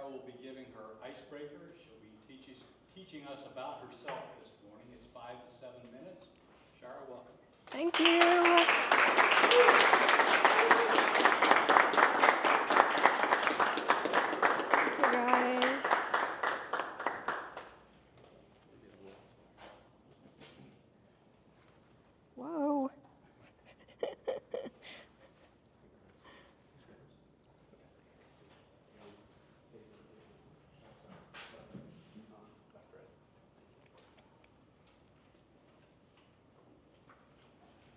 Shara will be giving her icebreaker. She'll be teaching us about herself this morning. It's 5 to 7 minutes. Shara, welcome. Thank you. Thank you, guys. Whoa.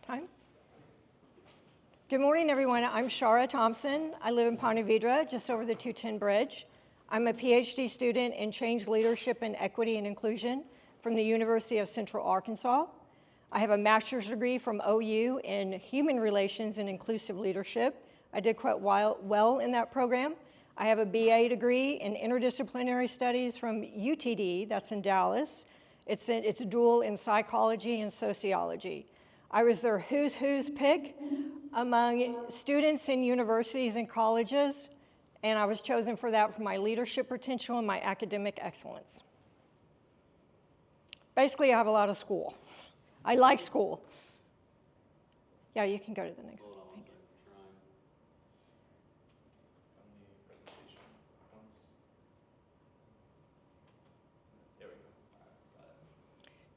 Time? Good morning, everyone. I'm Shara Thompson. I live in Ponte Vedra, just over the 210 bridge. I'm a PhD student in Change Leadership and Equity and Inclusion from the University of Central Arkansas. I have a master's degree from OU in Human Relations and Inclusive Leadership. I did quite well in that program. I have a BA degree in Interdisciplinary Studies from UTD, that's in Dallas. It's dual in Psychology and Sociology. I was their who's pick among students in universities and colleges, and I was chosen for that for my leadership potential and my academic excellence. Basically, I have a lot of school. I like school. Yeah, you can go to the next one. Thanks.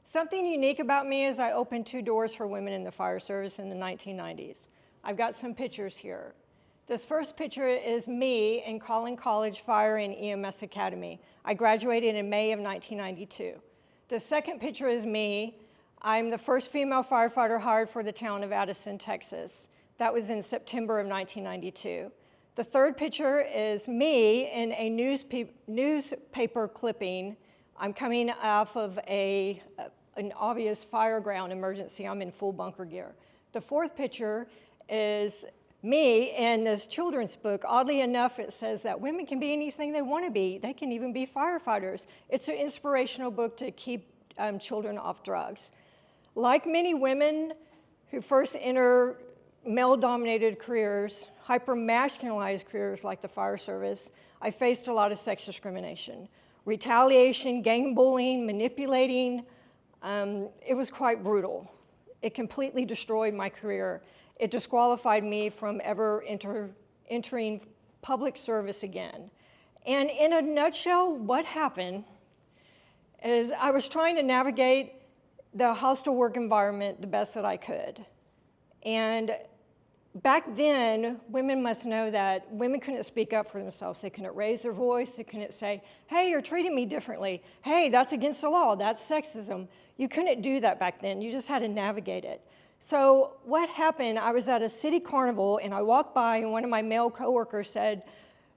Something unique about me is I opened 2 doors for women in the fire service in the 1990s. I've got some pictures here. This first picture is me in Collin College Fire and EMS Academy. I graduated in May of 1992. The second picture is me. I'm the first female firefighter hired for the town of Addison, Texas. That was in September of 1992. The third picture is me in a newspaper clipping. I'm coming off of an obvious fire ground emergency. I'm in full bunker gear. The fourth picture is me in this children's book. Oddly enough, it says that women can be anything they want to be. They can even be firefighters. It's an inspirational book to keep children off drugs. Like many women who first enter male-dominated careers, hyper-masculinized careers like the fire service, I faced a lot of sex discrimination. Retaliation, gang bullying, manipulating. It was quite brutal. It completely destroyed my career. It disqualified me from ever entering public service again. And in a nutshell, what happened is I was trying to navigate the hostile work environment the best that I could. And back then, women must know that women couldn't speak up for themselves. They couldn't raise their voice. They couldn't say, hey, you're treating me differently. Hey, that's against the law. That's sexism. You couldn't do that back then. You just had to navigate it. So what happened, I was at a city carnival, and I walked by, and one of my male coworkers said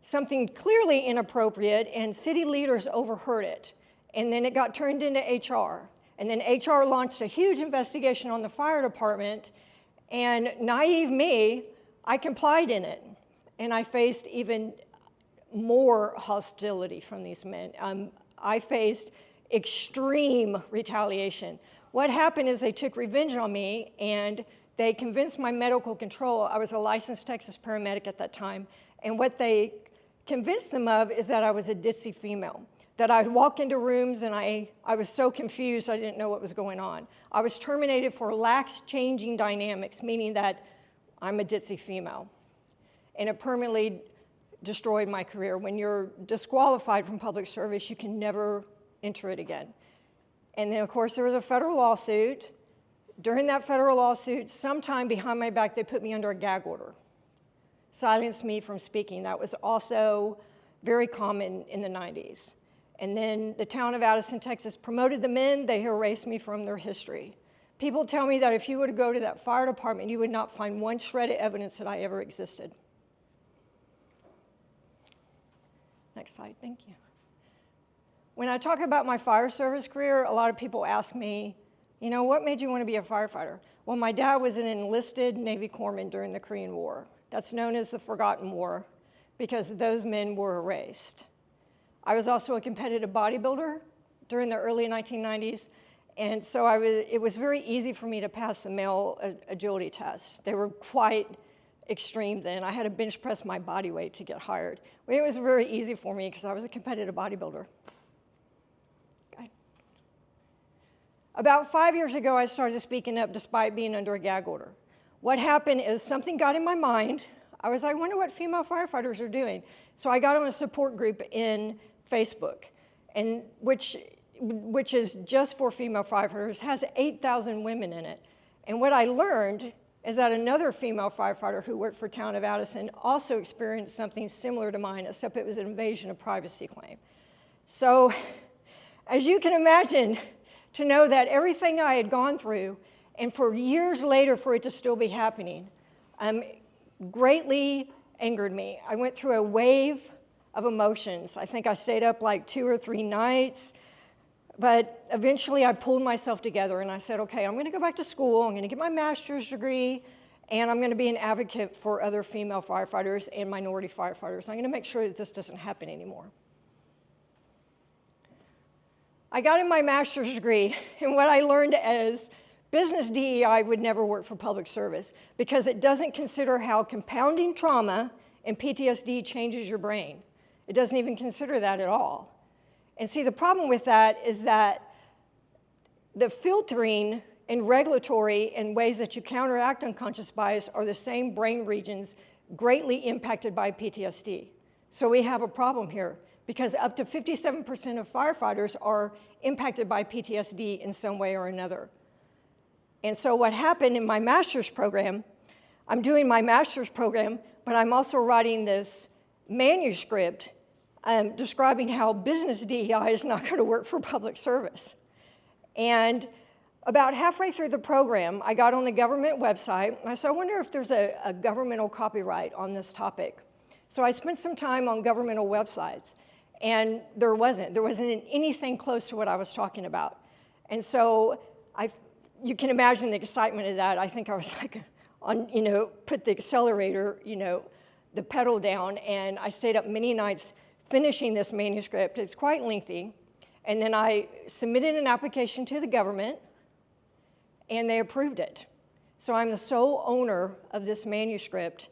something clearly inappropriate, and city leaders overheard it. And then it got turned into HR. And then HR launched a huge investigation on the fire department, and naive me, I complied in it. And I faced even more hostility from these men. I faced extreme retaliation. What happened is they took revenge on me, and they convinced my medical control. I was a licensed Texas paramedic at that time. And what they convinced them of is that I was a ditzy female, that I'd walk into rooms and I was so confused I didn't know what was going on. I was terminated for lax changing dynamics, meaning that I'm a ditzy female. And it permanently destroyed my career. When you're disqualified from public service, you can never enter it again. And then, of course, there was a federal lawsuit. During that federal lawsuit, sometime behind my back, they put me under a gag order, silenced me from speaking. That was also very common in the 90s. And then the town of Addison, Texas promoted the men. They erased me from their history. People tell me that if you were to go to that fire department, you would not find one shred of evidence that I ever existed. Next slide, thank you. When I talk about my fire service career, a lot of people ask me, you know, what made you want to be a firefighter? Well, my dad was an enlisted Navy corpsman during the Korean War. That's known as the Forgotten War because those men were erased. I was also a competitive bodybuilder during the early 1990s, and so it was very easy for me to pass the male agility test. They were quite extreme then. I had to bench press my body weight to get hired. Well, it was very easy for me because I was a competitive bodybuilder. Okay. About 5 years ago, I started speaking up despite being under a gag order. What happened is something got in my mind. I was like, I wonder what female firefighters are doing. So I got on a support group in Facebook, and which is just for female firefighters, has 8,000 women in it. And what I learned is that another female firefighter who worked for Town of Addison also experienced something similar to mine, except it was an invasion of privacy claim. So, as you can imagine, to know that everything I had gone through, and for years later for it to still be happening, greatly angered me. I went through a wave of emotions. I think I stayed up like 2 or 3 nights. But eventually I pulled myself together and I said, okay, I'm going to go back to school, I'm going to get my master's degree, and I'm going to be an advocate for other female firefighters and minority firefighters. I'm going to make sure that this doesn't happen anymore. I got in my master's degree, and what I learned is business DEI would never work for public service because it doesn't consider how compounding trauma and PTSD changes your brain. It doesn't even consider that at all. And see, the problem with that is that the filtering and regulatory and ways that you counteract unconscious bias are the same brain regions greatly impacted by PTSD. So we have a problem here because up to 57% of firefighters are impacted by PTSD in some way or another. And so what happened in my master's program, I'm doing my master's program, but I'm also writing this manuscript describing how business DEI is not going to work for public service. And about halfway through the program, I got on the government website, and I said, I wonder if there's a governmental copyright on this topic. So I spent some time on governmental websites, and there wasn't anything close to what I was talking about. And so you can imagine the excitement of that. I think I was like, put the accelerator, the pedal down, and I stayed up many nights finishing this manuscript. It's quite lengthy. And then I submitted an application to the government, and they approved it. So I'm the sole owner of this manuscript,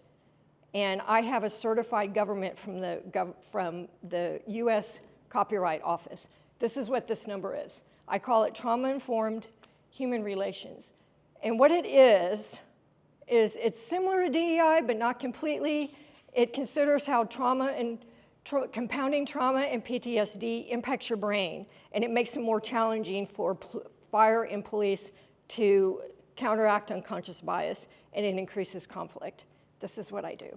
and I have a certified government from the U.S. Copyright Office. This is what this number is. I call it trauma-informed human relations. And what it is it's similar to DEI, but not completely. It considers how compounding trauma and PTSD impacts your brain, and it makes it more challenging for fire and police to counteract unconscious bias, and it increases conflict. This is what I do.